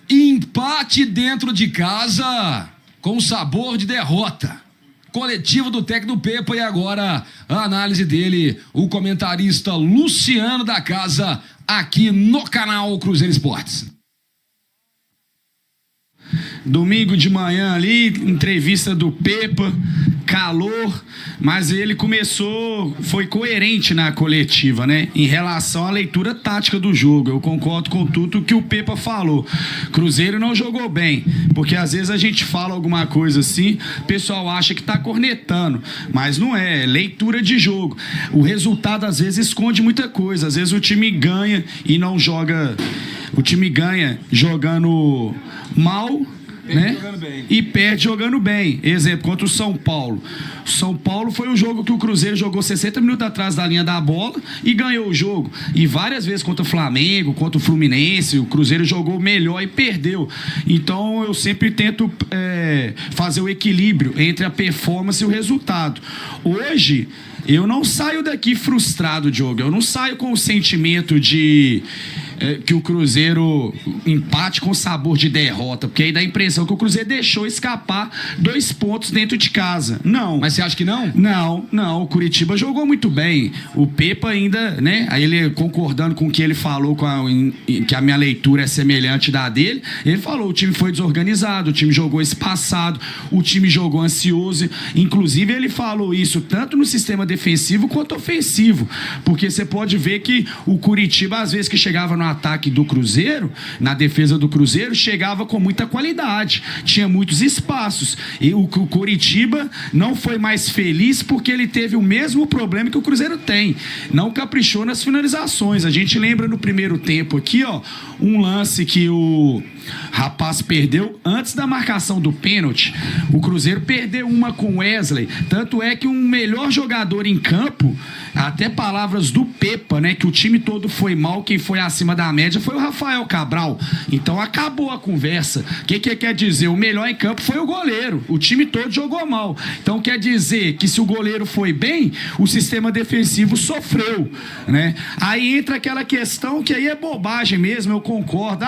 Empate dentro de casa com sabor de derrota. Coletivo do técnico Pepa e agora a análise dele, o comentarista Luciano da Casa, aqui no canal Cruzeiro Esportes. Domingo de manhã ali, entrevista do Pepa, calor, mas ele foi coerente na coletiva, né? Em relação à leitura tática do jogo. Eu concordo com tudo que o Pepa falou. Cruzeiro não jogou bem, porque às vezes a gente fala alguma coisa assim, o pessoal acha que tá cornetando, mas não é leitura de jogo. O resultado às vezes esconde muita coisa, às vezes o time ganha e não joga, o time ganha jogando mal, né? E perde jogando bem. Exemplo, contra o São Paulo. São Paulo foi o jogo que o Cruzeiro jogou 60 minutos atrás da linha da bola e ganhou o jogo. E várias vezes contra o Flamengo, contra o Fluminense, o Cruzeiro jogou melhor e perdeu. Então eu sempre tento fazer o equilíbrio entre a performance e o resultado. Hoje eu não saio daqui frustrado, Diogo. Eu não saio com o sentimento de que o Cruzeiro empate com sabor de derrota, porque aí dá a impressão que o Cruzeiro deixou escapar 2 pontos dentro de casa. Não. Mas você acha que não? Não. O Curitiba jogou muito bem. O Pepa ainda, né? Aí ele, concordando com o que ele falou, que a minha leitura é semelhante da dele, ele falou, o time foi desorganizado, o time jogou espaçado, o time jogou ansioso. Inclusive ele falou isso tanto no sistema defensivo quanto ofensivo, porque você pode ver que o Curitiba, às vezes que chegava no ataque do Cruzeiro, na defesa do Cruzeiro, chegava com muita qualidade, tinha muitos espaços, e o Coritiba não foi mais feliz porque ele teve o mesmo problema que o Cruzeiro tem, não caprichou nas finalizações. A gente lembra no primeiro tempo aqui, ó, um lance que o rapaz perdeu antes da marcação do pênalti. O Cruzeiro perdeu uma com o Wesley, tanto é que um melhor jogador em campo, até palavras do Pepa, né, que o time todo foi mal, quem foi acima da média foi o Rafael Cabral. Então acabou a conversa. O que quer dizer? O melhor em campo foi o goleiro, o time todo jogou mal. Então quer dizer que se o goleiro foi bem, o sistema defensivo sofreu, né? Aí entra aquela questão que aí é bobagem mesmo, eu concordo.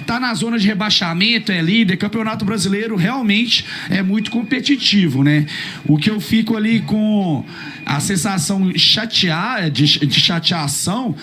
Tá na zona de rebaixamento, é líder, Campeonato Brasileiro realmente é muito competitivo, né? O que eu fico ali com a sensação de chateação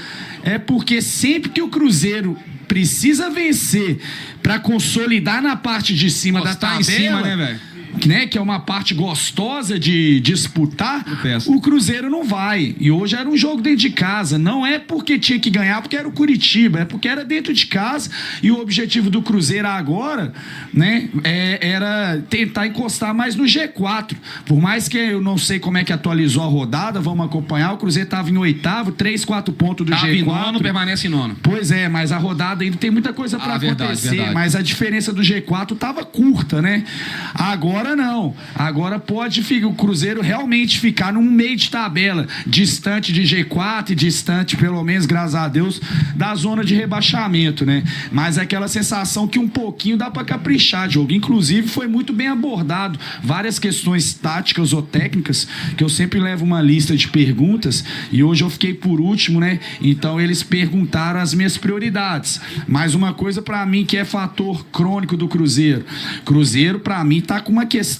é porque sempre que o Cruzeiro precisa vencer para consolidar na parte de cima da tabela, em cima, né, velho? Né, que é uma parte gostosa de disputar, o Cruzeiro não vai. E hoje era um jogo dentro de casa. Não é porque tinha que ganhar, porque era o Curitiba, é porque era dentro de casa. E o objetivo do Cruzeiro agora, né, era tentar encostar mais no G4. Por mais que eu não sei como é que atualizou a rodada, vamos acompanhar. O Cruzeiro estava em 8º, 3-4 pontos do G4. Em nono, permanece em nono. Pois é, mas a rodada ainda tem muita coisa para acontecer. Verdade. Mas a diferença do G4 estava curta, né? Agora não. Agora pode o Cruzeiro realmente ficar num meio de tabela, distante de G4 e distante, pelo menos, graças a Deus, da zona de rebaixamento, né? Mas é aquela sensação que um pouquinho dá pra caprichar, jogo. Inclusive, foi muito bem abordado várias questões táticas ou técnicas, que eu sempre levo uma lista de perguntas, e hoje eu fiquei por último, né? Então eles perguntaram as minhas prioridades. Mas uma coisa pra mim que é fator crônico do Cruzeiro. Cruzeiro, pra mim, tá com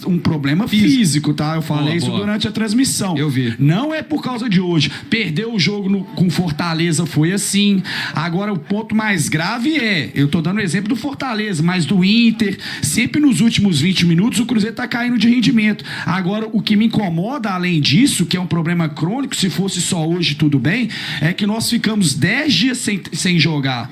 um problema físico, tá? Eu falei isso durante a transmissão. Eu vi. Não é por causa de hoje. Perdeu o jogo com Fortaleza, foi assim. Agora, o ponto mais grave eu tô dando o exemplo do Fortaleza, mas do Inter, sempre nos últimos 20 minutos, o Cruzeiro tá caindo de rendimento. Agora, o que me incomoda, além disso, que é um problema crônico, se fosse só hoje, tudo bem, é que nós ficamos 10 dias sem jogar.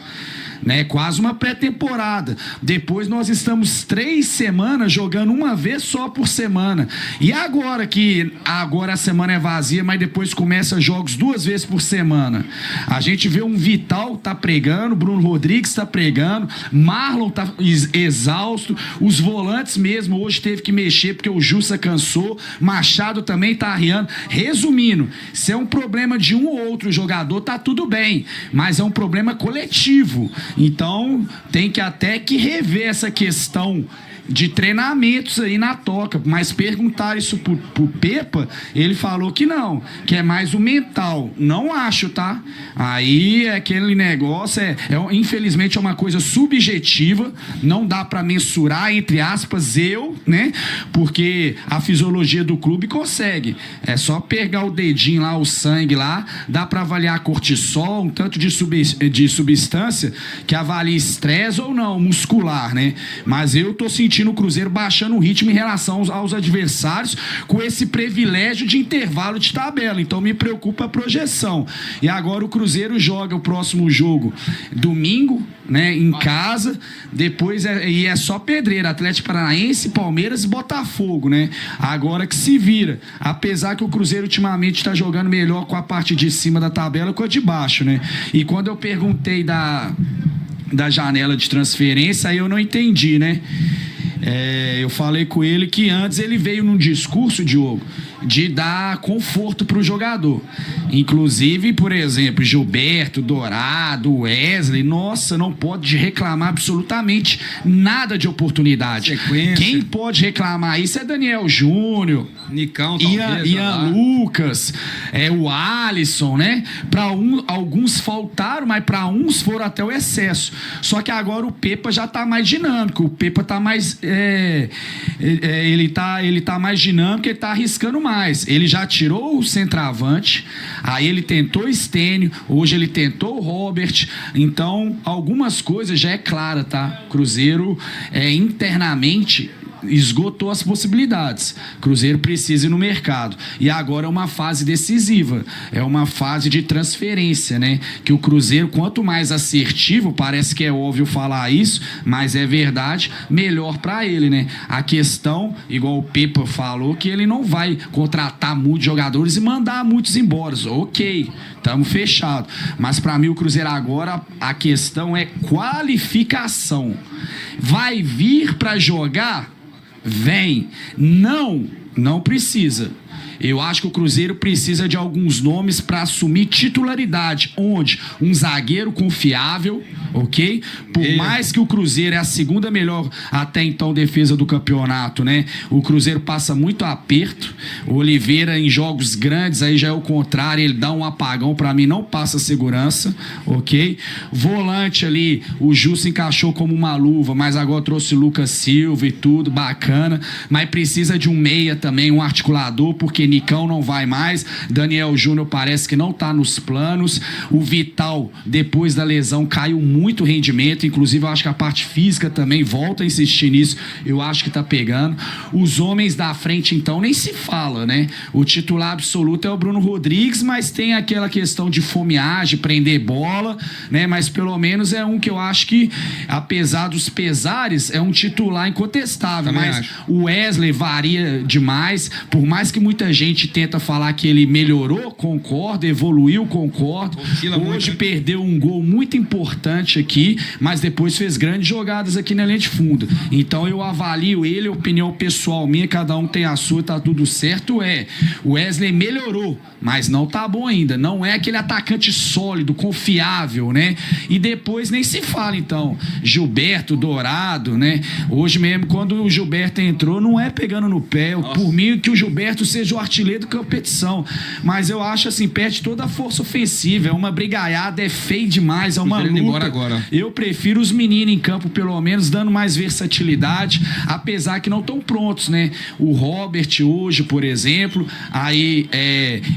Né? Quase uma pré-temporada. Depois nós estamos 3 semanas jogando uma vez só por semana. E agora que agora a semana é vazia, mas depois começa jogos 2 vezes por semana. A gente vê um Vital tá pregando, Bruno Rodrigues tá pregando, Marlon tá exausto, os volantes mesmo hoje teve que mexer porque o Jussa cansou, Machado também tá arriando. Resumindo, se é um problema de um ou outro jogador, tá tudo bem, mas é um problema coletivo. Então tem que até que rever essa questão de treinamentos aí na toca, mas perguntar isso pro Pepa, ele falou que não, que é mais o mental. Não acho, tá? Aí é aquele negócio, infelizmente é uma coisa subjetiva, não dá pra mensurar, entre aspas, né? Porque a fisiologia do clube consegue. É só pegar o dedinho lá, o sangue lá, dá pra avaliar cortisol, um tanto de substância que avalia estresse ou não, muscular, né? Mas eu tô sentindo o Cruzeiro baixando o ritmo em relação aos adversários com esse privilégio de intervalo de tabela. Então me preocupa a projeção. E agora o Cruzeiro joga o próximo jogo domingo, né, em casa, depois é só pedreira, Atlético Paranaense, Palmeiras e Botafogo, né? Agora que se vira. Apesar que o Cruzeiro ultimamente está jogando melhor com a parte de cima da tabela que a de baixo, né? E quando eu perguntei da janela de transferência, aí eu não entendi, né? Eu falei com ele que antes ele veio num discurso, Diogo, de dar conforto para o jogador. Inclusive, por exemplo, Gilberto, Dourado, Wesley, nossa, não pode reclamar absolutamente nada de oportunidade. Sequência. Quem pode reclamar isso é Daniel Júnior, Nicão, talvez, Ian Lucas, o Alisson, né? Alguns faltaram, mas para uns foram até o excesso. Só que agora o Pepa já tá mais dinâmico, o Pepa tá mais ele tá mais dinâmico, ele tá arriscando mais. Ele já tirou o centroavante, aí ele tentou o Stênio, hoje ele tentou o Robert. Então, algumas coisas já é clara, tá? Cruzeiro internamente esgotou as possibilidades. Cruzeiro precisa ir no mercado. E agora é uma fase decisiva. É uma fase de transferência, né? Que o Cruzeiro, quanto mais assertivo, parece que é óbvio falar isso, mas é verdade, melhor para ele, né? A questão, igual o Pepa falou, que ele não vai contratar muitos jogadores e mandar muitos embora. Ok, estamos fechados. Mas para mim o Cruzeiro agora, a questão é qualificação. Vai vir para jogar? Vem. Não precisa. Eu acho que o Cruzeiro precisa de alguns nomes para assumir titularidade, onde um zagueiro confiável, ok? Por mais que o Cruzeiro é a segunda melhor até então defesa do campeonato, né? O Cruzeiro passa muito aperto. O Oliveira em jogos grandes aí já é o contrário, ele dá um apagão, para mim não passa segurança, ok? Volante ali, o Ju se encaixou como uma luva, mas agora trouxe Lucas Silva e tudo, bacana, mas precisa de um meia também, um articulador, porque Nicão não vai mais, Daniel Júnior parece que não tá nos planos, o Vital depois da lesão caiu muito o rendimento, inclusive eu acho que a parte física também, volta a insistir nisso, eu acho que tá pegando. Os homens da frente então nem se fala, né? O titular absoluto é o Bruno Rodrigues, mas tem aquela questão de fomeagem, prender bola, né? Mas pelo menos é um que eu acho que, apesar dos pesares, é um titular incontestável. Também mas acho. O Wesley varia demais, por mais que muita gente tenta falar que ele melhorou, concordo, evoluiu, concordo. Hoje perdeu um gol muito importante aqui, mas depois fez grandes jogadas aqui na linha de fundo. Então eu avalio ele, opinião pessoal minha, cada um tem a sua, tá tudo certo. O Wesley melhorou, mas não tá bom ainda. Não é aquele atacante sólido, confiável, né? E depois nem se fala, então. Gilberto, Dourado, né? Hoje mesmo, quando o Gilberto entrou, não é pegando no pé. Por mim, que o Gilberto seja o artilheiro da competição. Mas eu acho assim, perde toda a força ofensiva. É uma brigaiada, é feio demais, é uma luta. Embora agora. Eu prefiro os meninos em campo, pelo menos, dando mais versatilidade, apesar que não estão prontos, né? O Robert hoje, por exemplo, aí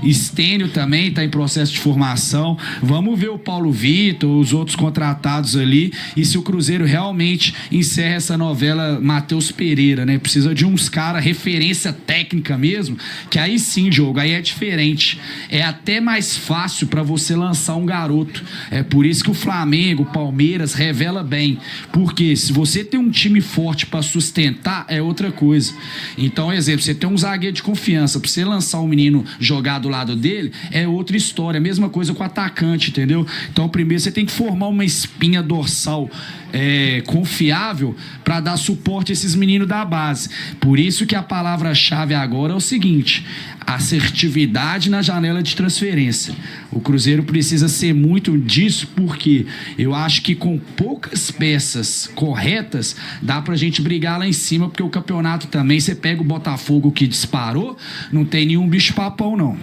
Stênio também está em processo de formação. Vamos ver o Paulo Vitor, os outros contratados ali, e se o Cruzeiro realmente encerra essa novela Matheus Pereira, né? Precisa de uns caras, referência técnica mesmo, que aí sim, Diogo, aí é diferente. É até mais fácil para você lançar um garoto. É por isso que o Flamengo, o Palmeiras revela bem. Porque se você tem um time forte para sustentar, é outra coisa. Então, exemplo, você tem um zagueiro de confiança, para você lançar um menino jogar do lado dele, é outra história. Mesma coisa com o atacante, entendeu? Então, primeiro você tem que formar uma espinha dorsal confiável para dar suporte a esses meninos da base. Por isso que a palavra-chave agora é o seguinte: assertividade na janela de transferência. O Cruzeiro precisa ser muito disso, porque eu acho que com poucas peças corretas dá pra gente brigar lá em cima, porque o campeonato também, você pega o Botafogo que disparou, não tem nenhum bicho papão não.